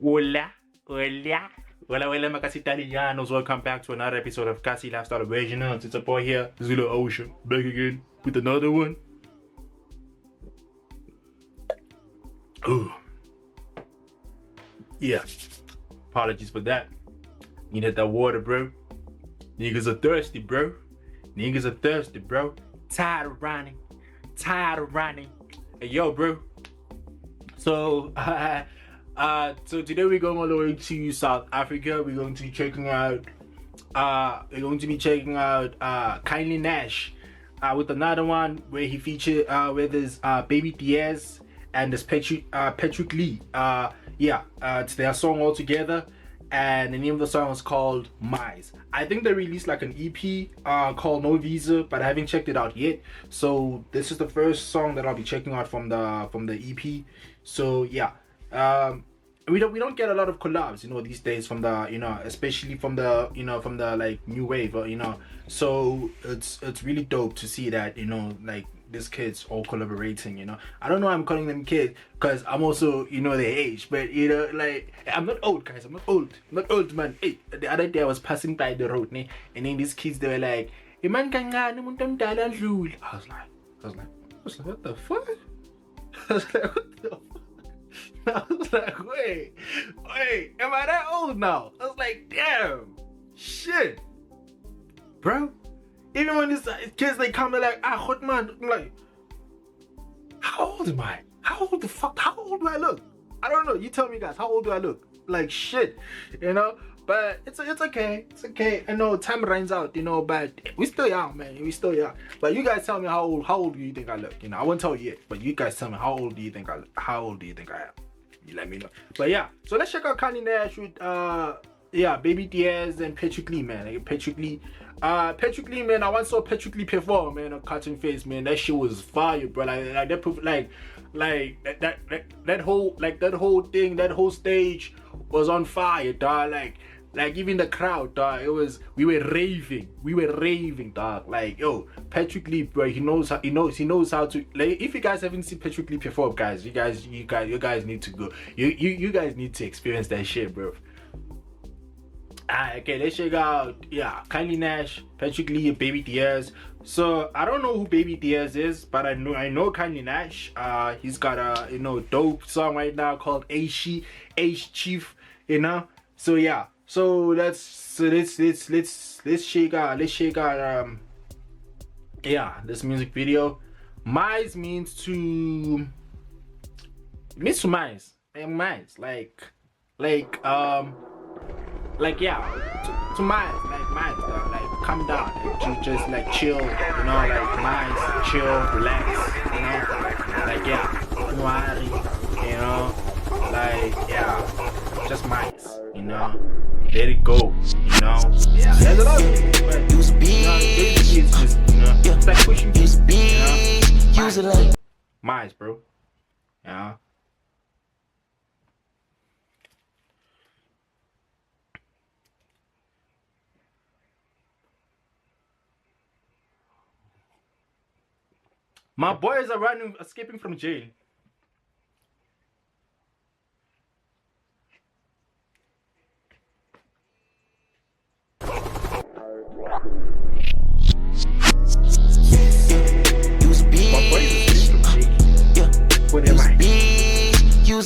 Hola, hola, hola, hola, my Kasii Italianos. Welcome back to another episode of Kasii Lifestyle Originals. It's a boy here, Zulu Ocean, back again with another one. Oh, yeah. Apologies for that. Needed that water, bro. Niggas are thirsty, bro. Niggas are thirsty, bro. Tired of running. Tired of running. Hey, yo, bro. So, so today we're going all the way to South Africa. We're going to be checking out KindlyNxsh with another one where he featured where there's BabyDaiz and there's PatricKxxLee. It's their song all together, and the name of the song is called Mize. I think they released like an EP called No Visa, but I haven't checked it out yet. So this is the first song that I'll be checking out from the EP. So yeah, we don't get a lot of collabs, these days from the, especially from the, from the like new wave, So it's really dope to see that, like these kids all collaborating. I don't know why I'm calling them kids, because I'm also, their age, but like I'm not old, guys. I'm not old, man. Hey, the other day I was passing by the road, and then these kids, they were like, "Iman kancane umuntu omdala adlule." I was like, what the fuck? I was like, what the fuck? I was like, wait, am I that old now? I was like, damn, shit, bro. Even when these kids, they come, they're like, hot man. I'm like, how old am I? How old do I look? I don't know. You tell me, guys, how old do I look? Like, shit, But it's okay. It's okay. I know time runs out, but we still young, man. We still young. But you guys tell me how old do you think I look? I won't tell you yet, but you guys tell me how old do you think I look? How old do you think I am? You let me know. But yeah, so let's check out KindlyNxsh with BabyDaiz and PatricKxxLee, man. Like, PatricKxxLee, man. I once saw PatricKxxLee perform, man, on Cotton Face, man. That shit was fire, bro. Like that proof, that whole thing, that whole stage was on fire, dog. Like even the crowd, dog. We were raving, dog. Like, yo, PatricKxxLee, bro. He knows how to. Like, if you guys haven't seen PatricKxxLee perform, guys, you guys need to go. You guys need to experience that shit, bro. Alright, okay, let's check out KindlyNxsh, PatricKxxLee, and BabyDaiz. So I don't know who BabyDaiz is, but I know KindlyNxsh. He's got a dope song right now called H Chief, So yeah, so let's check out this music video. Mize means to mize, to Mize, like calm down, like just like chill, like Mize, chill, relax, don't worry, just Mize, let it go, there's a lot of things, but it's just, it's like pushing people, Mize, bro, My boys are escaping from jail.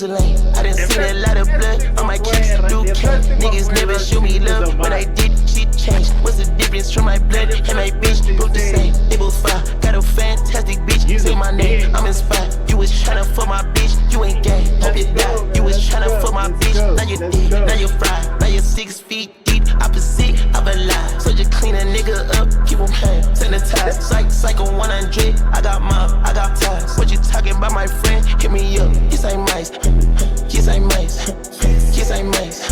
I done seen a lot of blood on my kicks through cane. Niggas never show me love, but I did, shit changed. What's the difference from my blood and my bitch? Both the same, they both fine. Got a fantastic bitch, say my name, I'm inspired. You was tryna fuck my bitch, you ain't gay, hope you die. You was tryna fuck my bitch, now you dead, now you fried. Now you're 6 feet deep, opposite of a lie. So just clean a nigga up, keep him clean, sanitize. Psycho 100, I got mom, I got ties. What you talking about, my friend? Hit me up, yes I mice. Yes, I mice. Yes, I mice.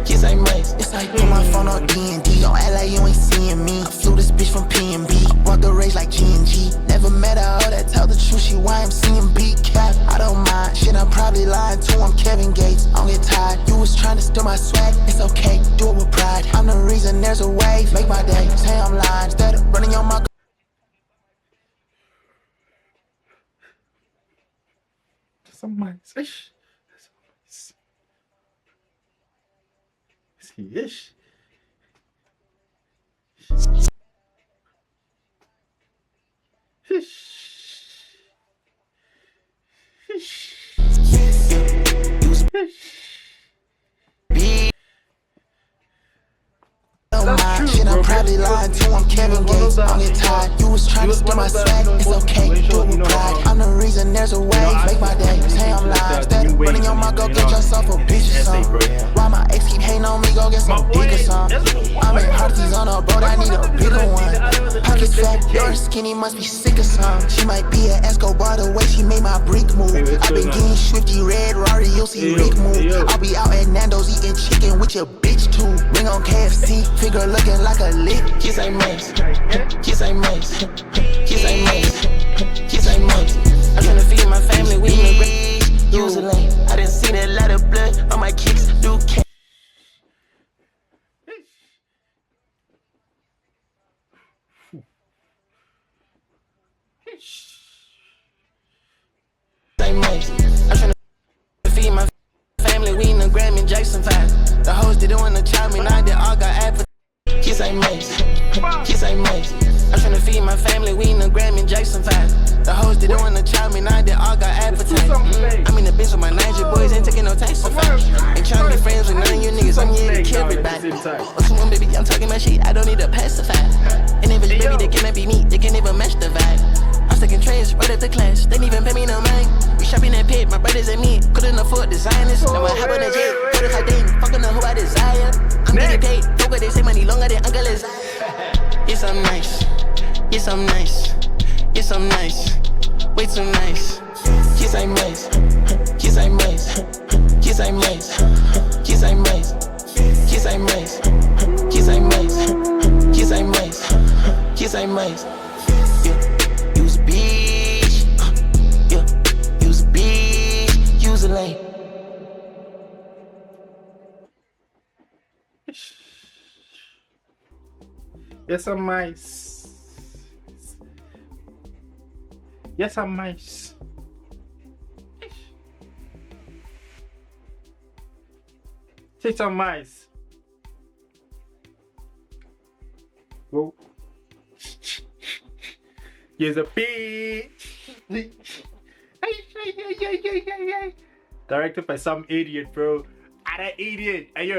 Yes, I mice. It's like put my phone on D&D. Don't act like you ain't seeing me. I flew this bitch from P&B. Walk the race like G&G. Never met her, all that tell the truth. She YMCA beat cap. I don't mind. Shit, I'm probably lying too. I'm Kevin Gates. I don't get tired. You was trying to steal my swag. It's okay. Do it with pride. I'm the reason there's a wave. Make my day. Say I'm lying. Instead of running on my. Some mice. Yes. Shit, I'm probably lying to him, Kevin Gates. I'm getting tired. You was trying to steal my swag. It's okay, do it with pride. I'm the reason there's a way. Make my day. Say I'm lying. Steady running on my go get yourself a bitch or something. Why my ex keep hating on me? Go get some dick or something. I'm in Hearties on a boat. I need a bigger one. Pockets fat, you're skinny, must be sick or something. She might be an Escobar the way she made my brick move. I've been getting swifty, red Rari, you'll see Rick move. I'll be out at Nando's eating chicken with your bitch too. Ring on KFC, figure looking like a lick. Kiss ain't Mize, kiss ain't Mize, kiss ain't Mize, kiss ain't Mize. I'm tryna feed my family, we in the grave. Use a lane, I done seen a lot of blood on my kicks, do cash. I'm tryna feed my family, we in the Gram and Jackson 5. The hoes didn't wanna child me, now they all got appetite. Kiss ain't Mize, kiss ain't Mize. I'm tryna feed my family, we in the Gram and Jackson 5. The hoes didn't wanna child me, now they all got appetite. I'm in the bitch with my Niger boys, ain't taking no tax for fight. Ain't tryna be friends with none of you niggas, I'm here to kill everybody. Oh, baby, I'm talking my shit, I don't need a pacify. And if it's baby, they cannot be me, they can't even match the vibe. I'm stuck in trains, right at the class, they didn't even pay me no mind. We shopping at Pit, my brothers and me, couldn't afford designers. Now I hop on the jet, go to Cardi, fucking up who I desire. I'm getting paid, focus, they say money longer than Uncle is. Yes, I'm nice, yes, I'm nice, yes, I'm nice, way too nice. Kiss ain't Mize, kiss ain't Mize, kiss ain't Mize, kiss ain't Mize, kiss ain't Mize, kiss ain't Mize, kiss ain't Mize, kiss ain't Mize. Yeah, use a bitch, yeah, use a bitch, use a lane. Yes, I'm Mize. Yes, I'm Mize. Say some Mize. Whoa. Here's a bitch. Directed by some idiot, bro. That idiot. Hey, yo,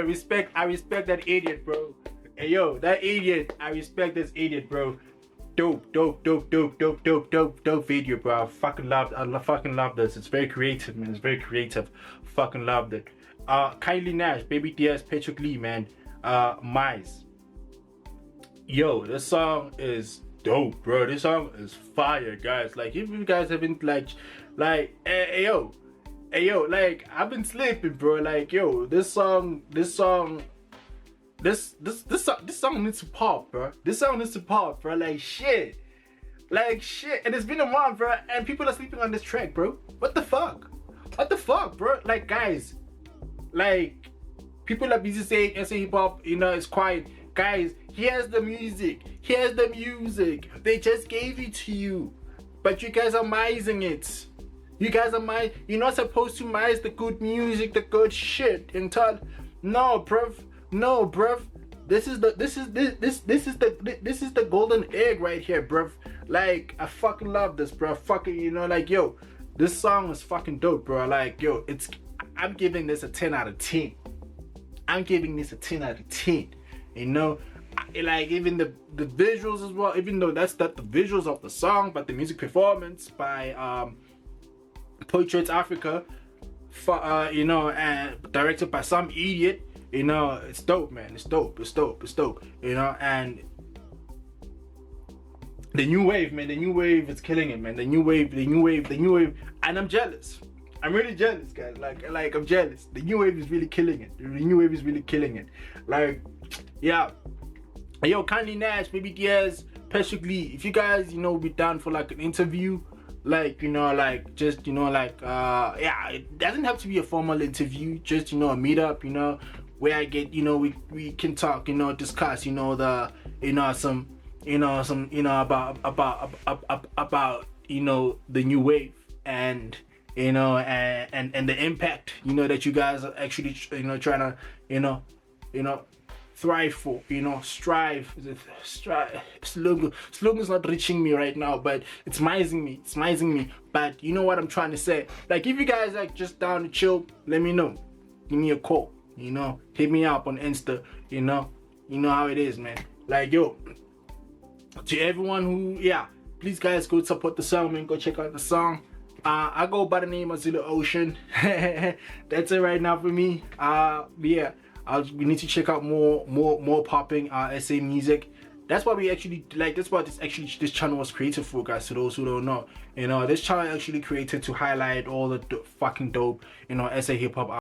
I respect that idiot, bro. Hey, yo, that idiot. I respect this idiot, bro. Dope video, bro. I fucking love this. It's very creative, man. It's very creative. Fucking loved it. KindlyNxsh, BabyDaiz, PatricKxxLee, man. Mize. Yo, this song is dope, bro. This song is fire, guys. Like, if you guys haven't hey yo, like, I've been sleeping, bro. Like, yo, this song needs to pop, bro. This song needs to pop, bro. Like shit, and it's been a month, bro, and people are sleeping on this track, bro. What the fuck, bro? Like, guys, like, people are busy saying SA hip hop, you know, it's quiet. Guys, here's the music. They just gave it to you, but you guys are mising it. You're not supposed to mize the good music, the good shit, and tell. No, bruv. This is the golden egg right here, bruv. Like, I fucking love this, bro. Fucking, you know, like, yo, this song is fucking dope, bro. Like, yo, I'm giving this a 10 out of 10. You know, like, even the visuals as well, even though that's not the visuals of the song, but the music performance by Portraits Africa, you know, and directed by some idiot. You know, it's dope, man. It's dope. You know, and the new wave, man. The new wave is killing it, man. The new wave. And I'm jealous. I'm really jealous, guys. Like I'm jealous. The new wave is really killing it. Like, yeah. Yo, KindlyNxsh, BabyDaiz, PatricKxxLee. If you guys, you know, be down for like an interview, like, you know, like, just, you know, like, yeah, it doesn't have to be a formal interview. Just, you know, a meetup, you know, where I get, you know, we can talk, you know, discuss, you know, about, you know, the new wave, and, you know, and the impact, you know, that you guys are actually, you know, trying to, you know, you know, thrive for, you know, strive. Is it strive? Slogan's not reaching me right now, but it's mizing me. But you know what I'm trying to say? Like, if you guys like just down to chill, let me know. Give me a call, you know, hit me up on Insta, you know how it is, man. Like, yo, to everyone who, yeah, please guys go support the song, man. Go check out the song. I go by the name of Zulu Ocean. That's it right now for me. Yeah, we need to check out more popping SA music. That's what we actually like. That's what this channel was created for, guys. To those who don't know, you know, this channel actually created to highlight all the fucking dope, you know, SA hip hop